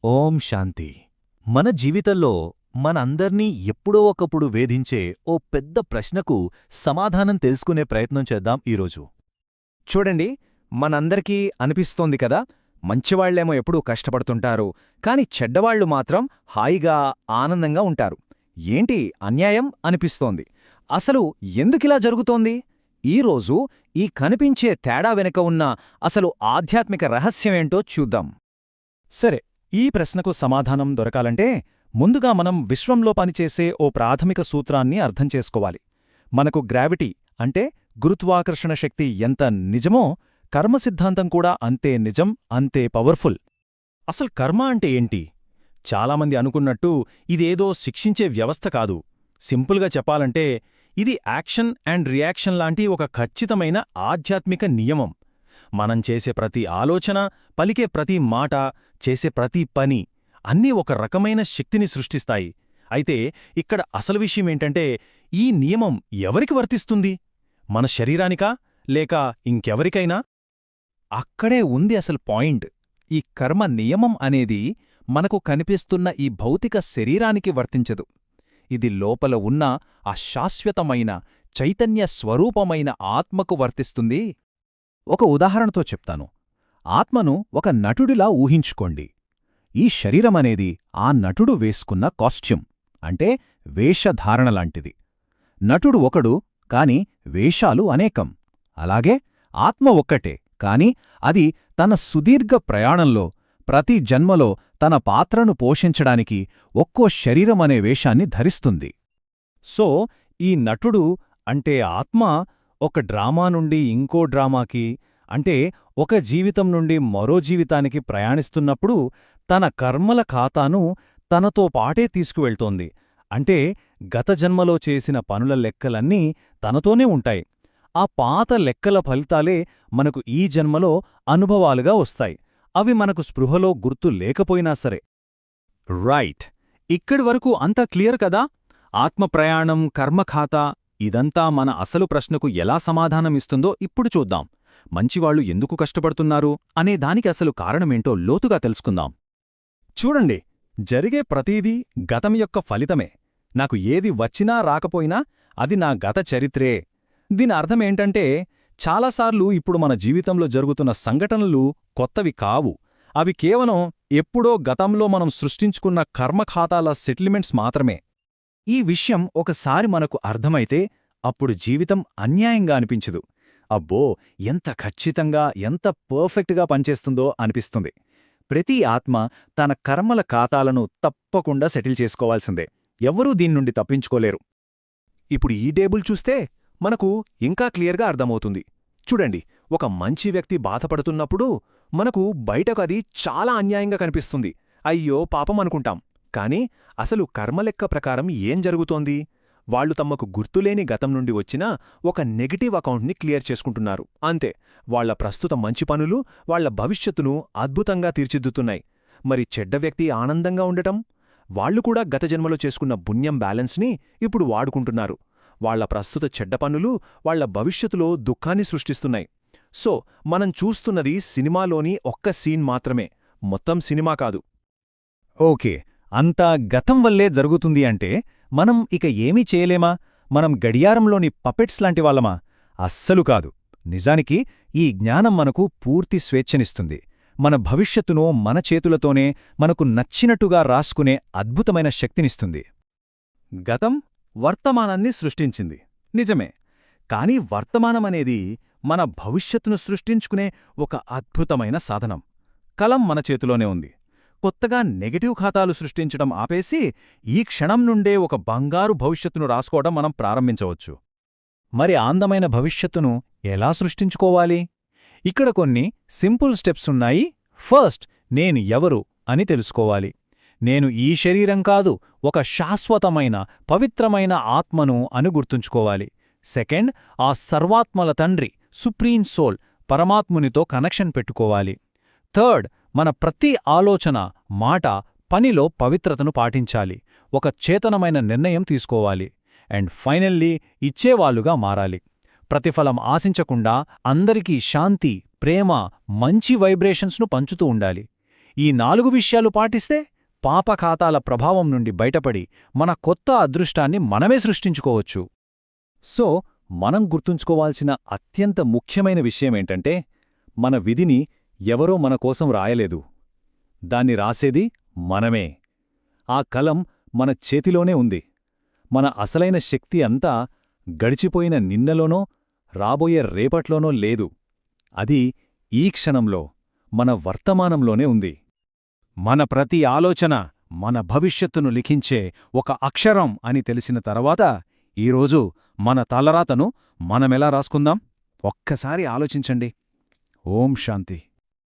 ఓం శాంతి. మన జీవితంలో మనందర్నీ ఎప్పుడో ఒకప్పుడు వేధించే ఓ పెద్ద ప్రశ్నకు సమాధానం తెలుసుకునే ప్రయత్నం చేద్దాం ఈరోజు. చూడండి, మనందరికీ అనిపిస్తోంది కదా, మంచివాళ్లేమో ఎప్పుడూ కష్టపడుతుంటారు, కాని చెడ్డవాళ్లు మాత్రం హాయిగా ఆనందంగా ఉంటారు. ఏంటి అన్యాయం అనిపిస్తోంది. అసలు ఎందుకిలా జరుగుతోంది? ఈరోజు ఈ కనిపించే తేడా వెనుక ఉన్న అసలు ఆధ్యాత్మిక రహస్యమేంటో చూద్దాం. సరే, ఈ ప్రశ్నకు సమాధానం దొరకాలంటే ముందుగా మనం విశ్వంలో పనిచేసే ఓ ప్రాథమిక సూత్రాన్ని అర్థం చేసుకోవాలి. మనకు గ్రావిటీ అంటే గురుత్వాకర్షణ శక్తి ఎంత నిజమో, కర్మ సిద్ధాంతం కూడా అంతే నిజం, అంతే పవర్ఫుల్. అసలు కర్మ అంటే ఏంటి? చాలామంది అనుకున్నట్టు ఇదేదో శిక్షించే వ్యవస్థ కాదు. సింపుల్గా చెప్పాలంటే ఇది యాక్షన్ అండ్ రియాక్షన్ లాంటి ఒక ఖచ్చితమైన ఆధ్యాత్మిక నియమం. మనం చేసే ప్రతి ఆలోచన, పలికే ప్రతి మాట, చేసే ప్రతి పని అన్నీ ఒక రకమైన శక్తిని సృష్టిస్తాయి. అయితే ఇక్కడ అసలు విషయమేంటంటే, ఈ నియమం ఎవరికి వర్తిస్తుంది? మన శరీరానికా, లేక ఇంకెవరికైనా? అక్కడే ఉంది అసలు పాయింట్. ఈ కర్మ నియమం అనేది మనకు కనిపిస్తున్న ఈ భౌతిక శరీరానికి వర్తించదు. ఇది లోపల ఉన్న ఆ శాశ్వతమైన చైతన్య స్వరూపమైన ఆత్మకు వర్తిస్తుంది. ఒక ఉదాహరణతో చెప్తాను. ఆత్మను ఒక నటుడిలా ఊహించుకోండి. ఈ శరీరమనేది ఆ నటుడు వేసుకున్న కాస్ట్యూమ్, అంటే వేషధారణలాంటిది. నటుడు ఒకడు, కాని వేషాలు అనేకం. అలాగే ఆత్మ ఒక్కటే, కాని అది తన సుదీర్ఘ ప్రయాణంలో ప్రతి జన్మలో తన పాత్రను పోషించడానికి ఒక్కో శరీరమనే వేషాన్ని ధరిస్తుంది. సో ఈ నటుడు అంటే ఆత్మ ఒక డ్రామా నుండి ఇంకో డ్రామాకి, అంటే ఒక జీవితం నుండి మరో జీవితానికి ప్రయాణిస్తున్నప్పుడు తన కర్మల ఖాతాను తనతో పాటే తీసుకువెళ్తోంది. అంటే గత జన్మలో చేసిన పనుల లెక్కలన్నీ తనతోనే ఉంటాయి. ఆ పాత లెక్కల ఫలితాలే మనకు ఈ జన్మలో అనుభవాలుగా వస్తాయి. అవి మనకు స్పృహలో గుర్తు లేకపోయినా సరే. రైట్. ఇక్కడి వరకు అంతా క్లియర్ కదా? ఆత్మ ప్రయాణం, కర్మఖాతా ఇదంతా మన అసలు ప్రశ్నకు ఎలా సమాధానమిస్తుందో ఇప్పుడు చూద్దాం. మంచివాళ్లు ఎందుకు కష్టపడుతున్నారు అనే దానికి అసలు కారణమేంటో లోతుగా తెలుసుకుందాం. చూడండి, జరిగే ప్రతీదీ గతం యొక్క ఫలితమే. నాకు ఏది వచ్చినా రాకపోయినా అది నా గత చరిత్రే. దీని అర్థమేంటంటే, చాలాసార్లు ఇప్పుడు మన జీవితంలో జరుగుతున్న సంఘటనలు కొత్తవి కావు. అవి కేవలం ఎప్పుడో గతంలో మనం సృష్టించుకున్న కర్మఖాతాల సెటిల్మెంట్స్ మాత్రమే. ఈ విషయం ఒకసారి మనకు అర్థమైతే అప్పుడు జీవితం అన్యాయంగా అనిపించదు. అబ్బో, ఎంత ఖచ్చితంగా, ఎంత పర్ఫెక్ట్గా పనిచేస్తుందో అనిపిస్తుంది. ప్రతి ఆత్మ తన కర్మల ఖాతాలను తప్పకుండా సెటిల్ చేసుకోవాల్సిందే. ఎవ్వరూ దీన్నుండి తప్పించుకోలేరు. ఇప్పుడు ఈ టేబుల్ చూస్తే మనకు ఇంకా క్లియర్గా అర్థమవుతుంది. చూడండి, ఒక మంచి వ్యక్తి బాధపడుతున్నప్పుడు మనకు బయటకు అది చాలా అన్యాయంగా కనిపిస్తుంది. అయ్యో పాపం అనుకుంటాం. కాని అసలు కర్మలెక్క ప్రకారం ఏం జరుగుతోంది? వాళ్లు తమకు గుర్తులేని గతం నుండి వచ్చిన ఒక నెగటివ్ అకౌంట్ని క్లియర్ చేసుకుంటున్నారు. అంతే. వాళ్ల ప్రస్తుత మంచి పనులు వాళ్ల భవిష్యత్తును అద్భుతంగా తీర్చిదిద్దుతున్నాయి. మరి చెడ్డ వ్యక్తి ఆనందంగా ఉండటం? వాళ్లు కూడా గత జన్మలో చేసుకున్న పుణ్యం బ్యాలెన్స్ని ఇప్పుడు వాడుకుంటున్నారు. వాళ్ల ప్రస్తుత చెడ్డ పనులు వాళ్ల భవిష్యత్తులో దుఃఖాన్ని సృష్టిస్తున్నాయి. సో మనం చూస్తున్నది సినిమాలోని ఒక్క సీన్ మాత్రమే, మొత్తం సినిమా కాదు. ఓకే, అంతా గతం వల్లే జరుగుతుంది అంటే మనం ఇక ఏమీ చేయలేమా? మనం గడియారంలోని పపెట్స్ లాంటివాళ్లమా? అస్సలు కాదు. నిజానికి ఈ జ్ఞానం మనకు పూర్తి స్వేచ్ఛనిస్తుంది. మన భవిష్యత్తును మన చేతులతోనే మనకు నచ్చినట్టుగా రాసుకునే అద్భుతమైన శక్తినిస్తుంది. గతం వర్తమానాన్ని సృష్టించింది, నిజమే. కాని వర్తమానమనేది మన భవిష్యత్తును సృష్టించుకునే ఒక అద్భుతమైన సాధనం. కలం మన చేతిలోనే ఉంది. కొత్తగా నెగటివ్ ఖాతాలు సృష్టించడం ఆపేసి ఈ క్షణం నుండే ఒక బంగారు భవిష్యత్తును రాసుకోవడం మనం ప్రారంభించవచ్చు. మరి అందమైన భవిష్యత్తును ఎలా సృష్టించుకోవాలి? ఇక్కడ కొన్ని సింపుల్ స్టెప్స్ ఉన్నాయి. ఫస్ట్, నేను ఎవరు అని తెలుసుకోవాలి. నేను ఈ శరీరం కాదు, ఒక శాశ్వతమైన పవిత్రమైన ఆత్మను అని గుర్తుంచుకోవాలి. సెకండ్, ఆ సర్వాత్మల తండ్రి, సుప్రీం సోల్, పరమాత్మునితో కనెక్షన్ పెట్టుకోవాలి. థర్డ్, మన ప్రతి ఆలోచన, మాట, పనిలో పవిత్రతను పాటించాలి. ఒక చేతనమైన నిర్ణయం తీసుకోవాలి. అండ్ ఫైనల్లీ, ఇచ్చేవాళ్లుగా మారాలి. ప్రతిఫలం ఆశించకుండా అందరికీ శాంతి, ప్రేమ, మంచి వైబ్రేషన్స్ను పంచుతూ ఉండాలి. ఈ 4 విషయాలు పాటిస్తే పాపఖాతాల ప్రభావం నుండి బయటపడి మన కొత్త అదృష్టాన్ని మనమే సృష్టించుకోవచ్చు. సో మనం గుర్తుంచుకోవాల్సిన అత్యంత ముఖ్యమైన విషయమేంటంటే, మన విధిని ఎవరో మన కోసం రాయలేదు. దాన్ని రాసేది మనమే. ఆ కలం మన చేతిలోనే ఉంది. మన అసలైన శక్తి అంతా గడిచిపోయిన నిన్నలోనో రాబోయే రేపట్లోనో లేదు. అది ఈ క్షణంలో, మన వర్తమానంలోనే ఉంది. మన ప్రతి ఆలోచన మన భవిష్యత్తును లిఖించే ఒక అక్షరం అని తెలిసిన తర్వాత ఈరోజు మన తలరాతను మనమెలా రాసుకుందాం? ఒక్కసారి ఆలోచించండి. ఓం శాంతి.